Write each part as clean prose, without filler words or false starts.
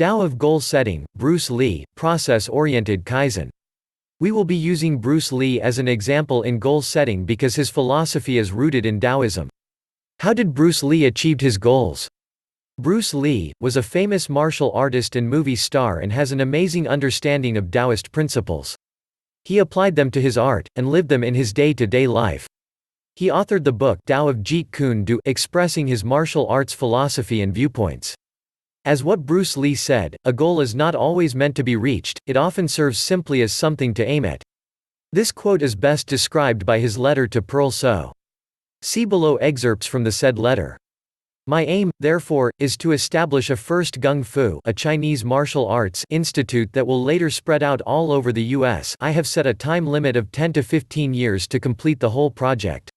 Tao of Goal Setting, Bruce Lee, Process-Oriented Kaizen. We will be using Bruce Lee as an example in goal setting because his philosophy is rooted in Taoism. How did Bruce Lee achieve his goals? Bruce Lee was a famous martial artist and movie star and has an amazing understanding of Taoist principles. He applied them to his art, and lived them in his day-to-day life. He authored the book Tao of Jeet Kune Do, expressing his martial arts philosophy and viewpoints. As what Bruce Lee said, a goal is not always meant to be reached, it often serves simply as something to aim at. This quote is best described by his letter to Pearl So. See below excerpts from the said letter. My aim, therefore, is to establish a first Gung Fu, a Chinese martial arts institute that will later spread out all over the US. I have set a time limit of 10 to 15 years to complete the whole project.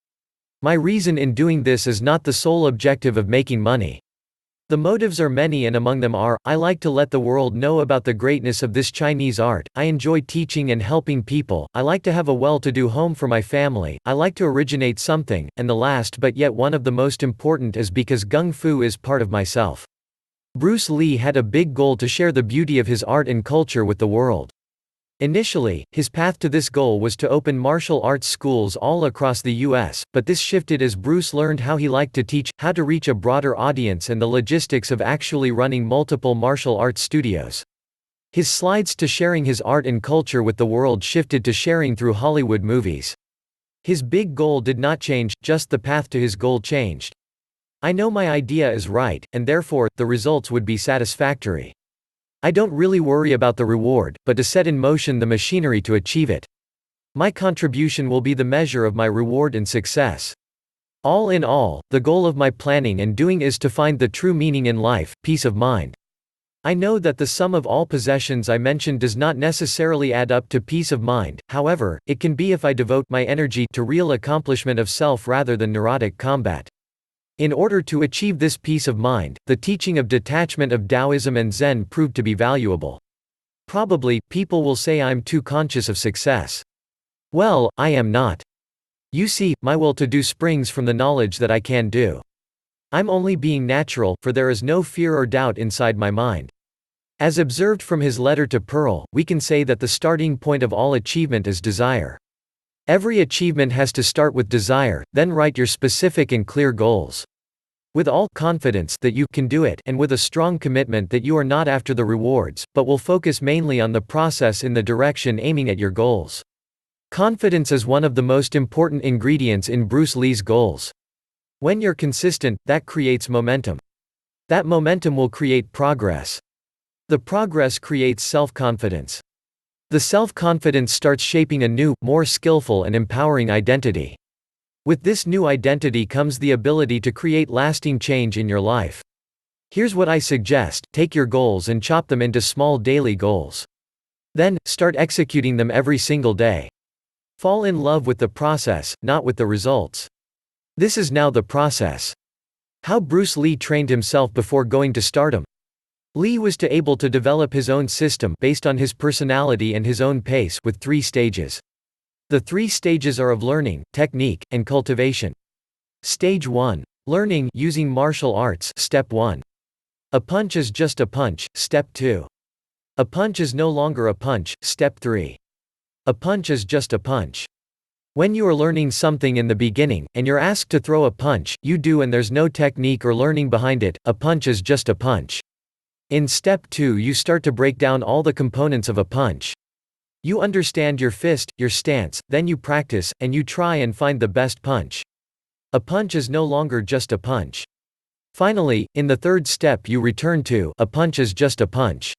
My reason in doing this is not the sole objective of making money. The motives are many, and among them are, I like to let the world know about the greatness of this Chinese art, I enjoy teaching and helping people, I like to have a well-to-do home for my family, I like to originate something, and the last but yet one of the most important is because Gung Fu is part of myself. Bruce Lee had a big goal to share the beauty of his art and culture with the world. Initially, his path to this goal was to open martial arts schools all across the US, but this shifted as Bruce learned how he liked to teach, how to reach a broader audience, and the logistics of actually running multiple martial arts studios. His slides to sharing his art and culture with the world shifted to sharing through Hollywood movies. His big goal did not change, just the path to his goal changed. I know my idea is right, and therefore, the results would be satisfactory. I don't really worry about the reward, but to set in motion the machinery to achieve it. My contribution will be the measure of my reward and success. All in all, the goal of my planning and doing is to find the true meaning in life, peace of mind. I know that the sum of all possessions I mentioned does not necessarily add up to peace of mind, however, it can be if I devote my energy to real accomplishment of self rather than neurotic combat. In order to achieve this peace of mind, the teaching of detachment of Taoism and Zen proved to be valuable. Probably, people will say I'm too conscious of success. Well, I am not. You see, my will to do springs from the knowledge that I can do. I'm only being natural, for there is no fear or doubt inside my mind. As observed from his letter to Pearl, we can say that the starting point of all achievement is desire. Every achievement has to start with desire, then write your specific and clear goals. With all confidence that you can do it, and with a strong commitment that you are not after the rewards, but will focus mainly on the process in the direction aiming at your goals. Confidence is one of the most important ingredients in Bruce Lee's goals. When you're consistent, that creates momentum. That momentum will create progress. The progress creates self-confidence. The self-confidence starts shaping a new, more skillful and empowering identity. With this new identity comes the ability to create lasting change in your life. Here's what I suggest: take your goals and chop them into small daily goals. Then, start executing them every single day. Fall in love with the process, not with the results. This is now the process. How Bruce Lee trained himself before going to stardom. Lee was able to develop his own system based on his personality and his own pace with 3 stages. The 3 stages are of learning, technique, and cultivation. Stage 1. Learning using martial arts, Step 1. A punch is just a punch, Step 2. A punch is no longer a punch, Step 3. A punch is just a punch. When you are learning something in the beginning, and you're asked to throw a punch, you do, and there's no technique or learning behind it, a punch is just a punch. In Step 2 you start to break down all the components of a punch. You understand your fist, your stance, then you practice, and you try and find the best punch. A punch is no longer just a punch. Finally, in the 3rd step you return to, a punch is just a punch.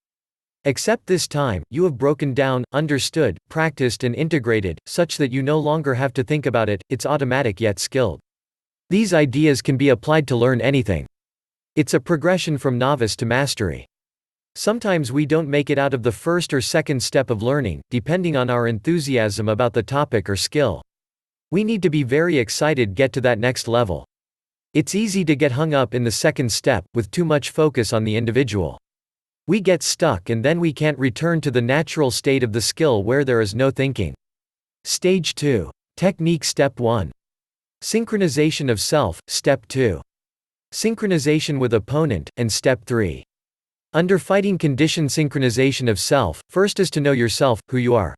Except this time, you have broken down, understood, practiced and integrated, such that you no longer have to think about it, it's automatic yet skilled. These ideas can be applied to learn anything. It's a progression from novice to mastery. Sometimes we don't make it out of the 1st or 2nd step of learning, depending on our enthusiasm about the topic or skill. We need to be very excited get to that next level. It's easy to get hung up in the 2nd step, with too much focus on the individual. We get stuck and then we can't return to the natural state of the skill where there is no thinking. Stage 2. Technique Step 1. Synchronization of self, Step 2. Synchronization with opponent, and Step 3. Under fighting condition synchronization of self, first is to know yourself, who you are.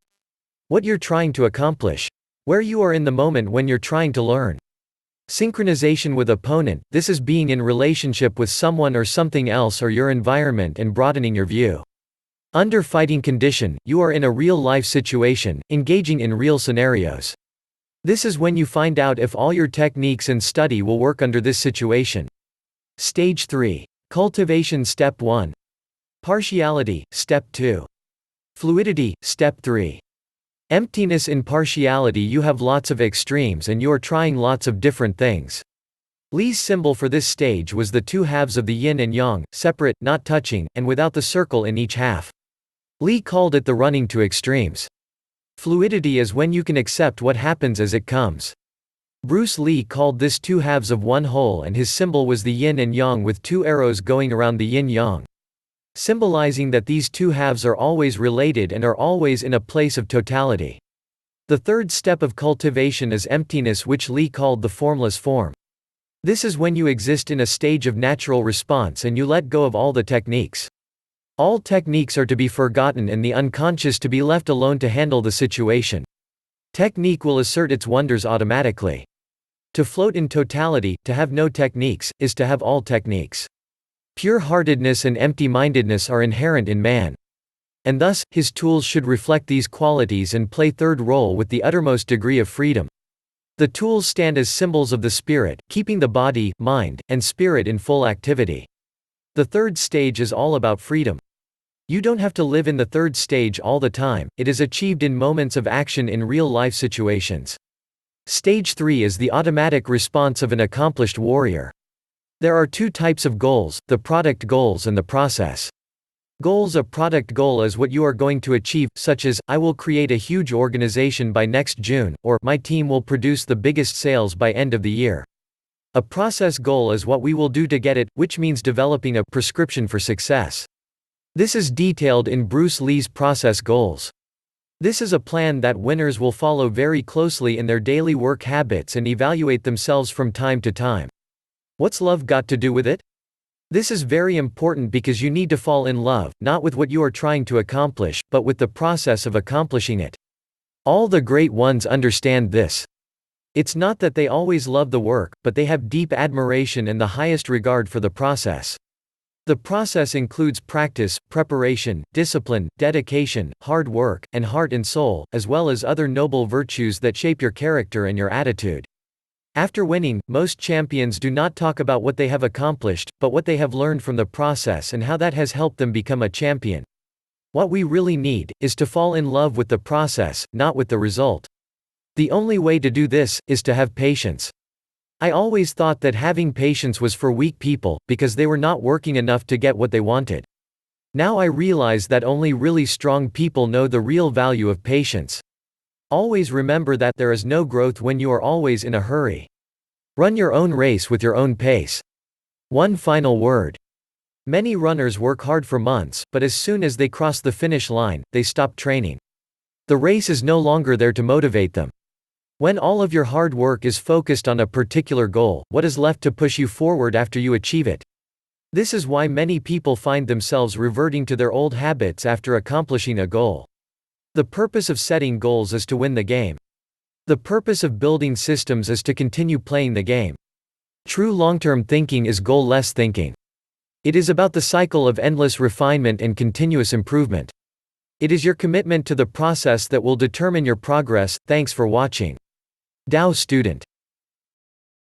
What you're trying to accomplish. Where you are in the moment when you're trying to learn. Synchronization with opponent, this is being in relationship with someone or something else or your environment and broadening your view. Under fighting condition, you are in a real-life situation, engaging in real scenarios. This is when you find out if all your techniques and study will work under this situation. Stage 3. Cultivation Step 1. Partiality, Step 2. Fluidity, Step 3. Emptiness in partiality, you have lots of extremes and you are trying lots of different things. Li's symbol for this stage was the two halves of the yin and yang, separate, not touching, and without the circle in each half. Li called it the running to extremes. Fluidity is when you can accept what happens as it comes. Bruce Lee called this two halves of one whole, and his symbol was the yin and yang with two arrows going around the yin-yang, symbolizing that these two halves are always related and are always in a place of totality. The third step of cultivation is emptiness, which Li called the formless form. This is when you exist in a stage of natural response and you let go of all the techniques. All techniques are to be forgotten and the unconscious to be left alone to handle the situation. Technique will assert its wonders automatically. To float in totality, to have no techniques, is to have all techniques. Pure-heartedness and empty-mindedness are inherent in man. And thus, his tools should reflect these qualities and play third role with the uttermost degree of freedom. The tools stand as symbols of the spirit, keeping the body, mind, and spirit in full activity. The third stage is all about freedom. You don't have to live in the third stage all the time, it is achieved in moments of action in real-life situations. Stage 3 is the automatic response of an accomplished warrior. There are two types of goals, the product goals and the process. Goals. A product goal is what you are going to achieve, such as, I will create a huge organization by next June, or, my team will produce the biggest sales by end of the year. A process goal is what we will do to get it, which means developing a prescription for success. This is detailed in Bruce Lee's process goals. This is a plan that winners will follow very closely in their daily work habits and evaluate themselves from time to time. What's love got to do with it? This is very important because you need to fall in love, not with what you are trying to accomplish, but with the process of accomplishing it. All the great ones understand this. It's not that they always love the work, but they have deep admiration and the highest regard for the process. The process includes practice, preparation, discipline, dedication, hard work, and heart and soul, as well as other noble virtues that shape your character and your attitude. After winning, most champions do not talk about what they have accomplished, but what they have learned from the process and how that has helped them become a champion. What we really need is to fall in love with the process, not with the result. The only way to do this is to have patience. I always thought that having patience was for weak people, because they were not working enough to get what they wanted. Now I realize that only really strong people know the real value of patience. Always remember that there is no growth when you are always in a hurry. Run your own race with your own pace. One final word. Many runners work hard for months, but as soon as they cross the finish line, they stop training. The race is no longer there to motivate them. When all of your hard work is focused on a particular goal, what is left to push you forward after you achieve it? This is why many people find themselves reverting to their old habits after accomplishing a goal. The purpose of setting goals is to win the game. The purpose of building systems is to continue playing the game. True long-term thinking is goal-less thinking. It is about the cycle of endless refinement and continuous improvement. It is your commitment to the process that will determine your progress. Thanks for watching. Tao student.